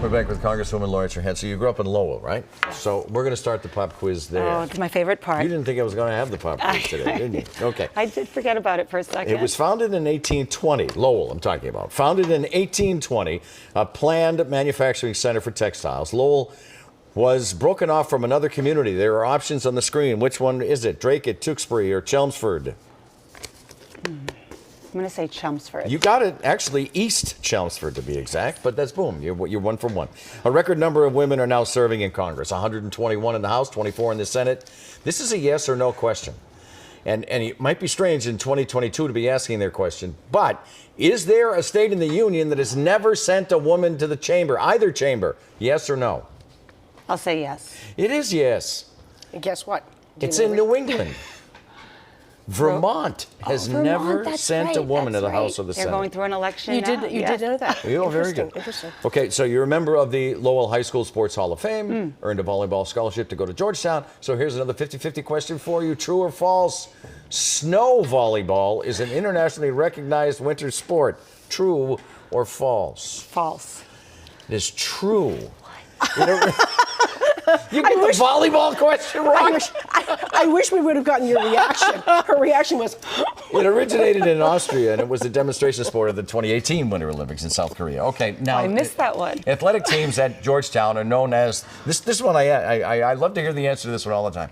We're back with Congresswoman Lori Trahan. So you grew up in Lowell, right? So we're going to start the pop quiz there. Oh, it's my favorite part. You didn't think I was going to have the pop quiz today, didn't you? Okay. I did forget about it for a second. It was founded in 1820, Lowell I'm talking about. Founded in 1820, a planned manufacturing center for textiles. Lowell was broken off from another community. There are options on the screen. Which one is it? Dracut, Tewksbury, or Chelmsford? I'm going to say Chelmsford. You got it. Actually, East Chelmsford to be exact, but that's boom. You're 1 for 1. A record number of women are now serving in Congress. 121 in the House, 24 in the Senate. This is a yes or no question. And it might be strange in 2022 to be asking their question, but is there a state in the union that has never sent a woman to the chamber, either chamber? Yes or no? I'll say yes. It is yes. And guess what? It's in New England. Vermont has never sent a woman to the House or the Senate. They're going through an election You now. did know that. Oh, very good. Interesting. Okay, so you're a member of the Lowell High School Sports Hall of Fame, earned a volleyball scholarship to go to Georgetown. So here's another 50-50 question for you. True or false? Snow volleyball is an internationally recognized winter sport. True or false? False. It is true. You get the volleyball question wrong. I wish we would have gotten your reaction. Her reaction was, It originated in Austria, and it was a demonstration sport of the 2018 Winter Olympics in South Korea. Okay, now I missed that one. Athletic teams at Georgetown are known as this one. I love to hear the answer to this one all the time.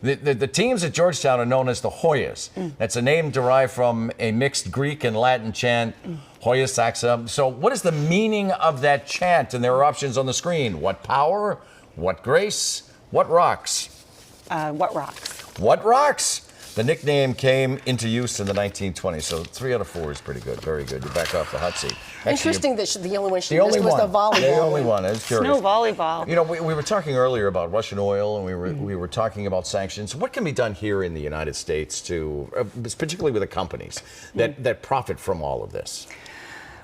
The teams at Georgetown are known as the Hoyas. That's a name derived from a mixed Greek and Latin chant, Hoya Saxa. So what is the meaning of that chant? And there are options on the screen. What power? What grace? What rocks? What rocks? What rocks? The nickname came into use in the 1920s, so 3 out of 4 is pretty good. Very good. You're back off the hot seat. Actually, interesting that the only one she the missed only was one. the volleyball. The only one. I was curious. Snow volleyball. You know, we were talking earlier about Russian oil, and we were talking about sanctions. What can be done here in the United States to, particularly with the companies that profit from all of this?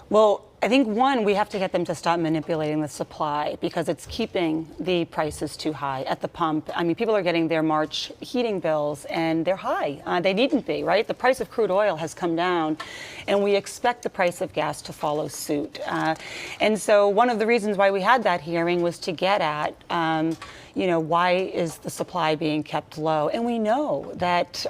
Well, I think, one, we have to get them to stop manipulating the supply because it's keeping the prices too high at the pump. I mean, people are getting their March heating bills, and they're high. They needn't be, right? The price of crude oil has come down, and we expect the price of gas to follow suit. And so one of the reasons why we had that hearing was to get at, why is the supply being kept low? And we know that,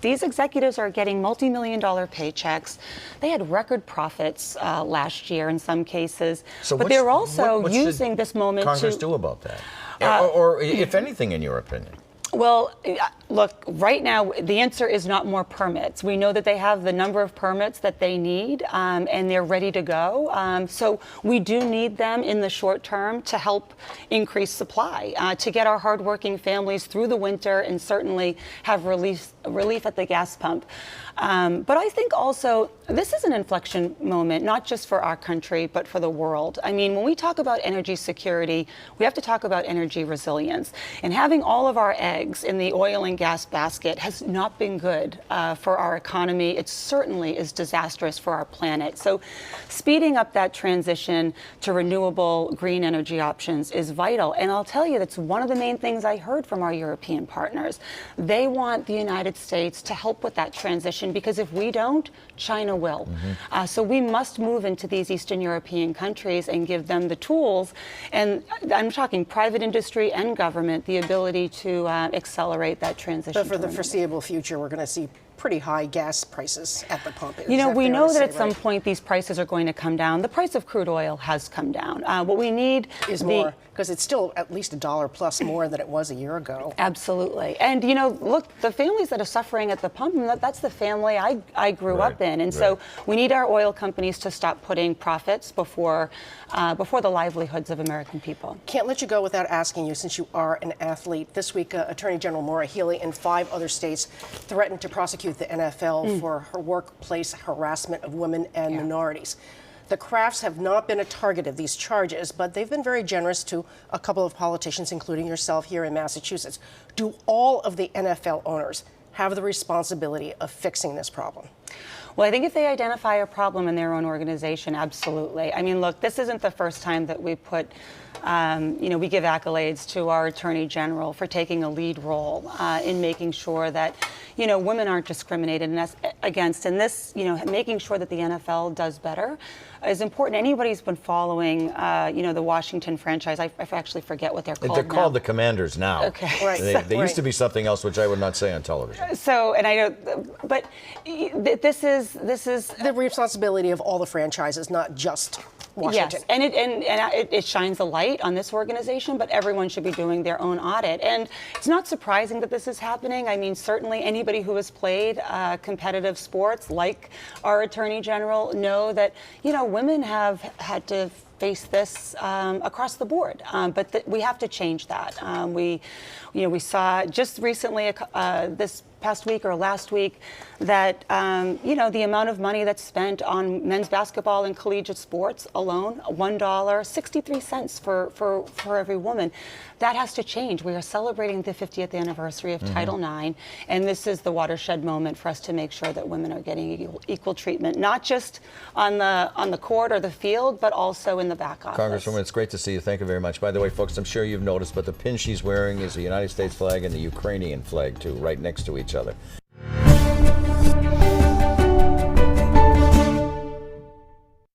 these executives are getting multi-million-dollar paychecks. They had record profits last year in some cases. So but they're also using this moment Congress do about that? Or if anything, in your opinion? Well, look, right now, the answer is not more permits. We know that they have the number of permits that they need, and they're ready to go. So we do need them in the short term to help increase supply, to get our hardworking families through the winter and certainly have relief at the gas pump. But I think also this is an inflection moment, not just for our country, but for the world. I mean, when we talk about energy security, we have to talk about energy resilience. And having all of our eggs in the oil and gas basket has not been good for our economy. It certainly is disastrous for our planet. So speeding up that transition to renewable green energy options is vital. And I'll tell you, that's one of the main things I heard from our European partners. They want the United States to help with that transition, because if we don't, China will. So we must move into these Eastern European countries and give them the tools, and I'm talking private industry and government, the ability to accelerate that transition. but for the foreseeable future, we're going to see pretty high gas prices at the pump. We know that at some point these prices are going to come down. The price of crude oil has come down. What we need is more, because it's still at least $1 plus more than it was a year ago. Absolutely. And, look, the families that are suffering at the pump, that's the family I grew up in. And so we need our oil companies to stop putting profits before the livelihoods of American people. Can't let you go without asking you, since you are an athlete. This week, Attorney General Maura Healey and 5 other states threatened to prosecute the NFL for her workplace harassment of women and minorities. The Crafts have not been a target of these charges, but they've been very generous to a couple of politicians, including yourself here in Massachusetts. Do all of the NFL owners have the responsibility of fixing this problem? Well, I think if they identify a problem in their own organization, absolutely. I mean, look, this isn't the first time that we put, we give accolades to our Attorney General for taking a lead role in making sure that, women aren't discriminated against. And this, making sure that the NFL does better is important. Anybody who's been following, the Washington franchise, I actually forget what they're called. They're called the Commanders now. Okay. Right. They used to be something else, which I would not say on television. So, and I know, but this is The responsibility of all the franchises, not just Washington. Yes, and it shines a light on this organization, but everyone should be doing their own audit. And it's not surprising that this is happening. I mean, certainly anybody who has played competitive sports, like our Attorney General, know that, women have had to face this across the board, but we have to change that. We saw just recently this past week or last week that the amount of money that's spent on men's basketball and collegiate sports alone, $1.63 for every woman. That has to change. We are celebrating the 50th anniversary of Title IX, and this is the watershed moment for us to make sure that women are getting equal treatment, not just on the court or the field, but also in the back office. Congresswoman, it's great to see you. Thank you very much. By the way, folks, I'm sure you've noticed, but the pin she's wearing is the United States flag and the Ukrainian flag, too, right next to each other.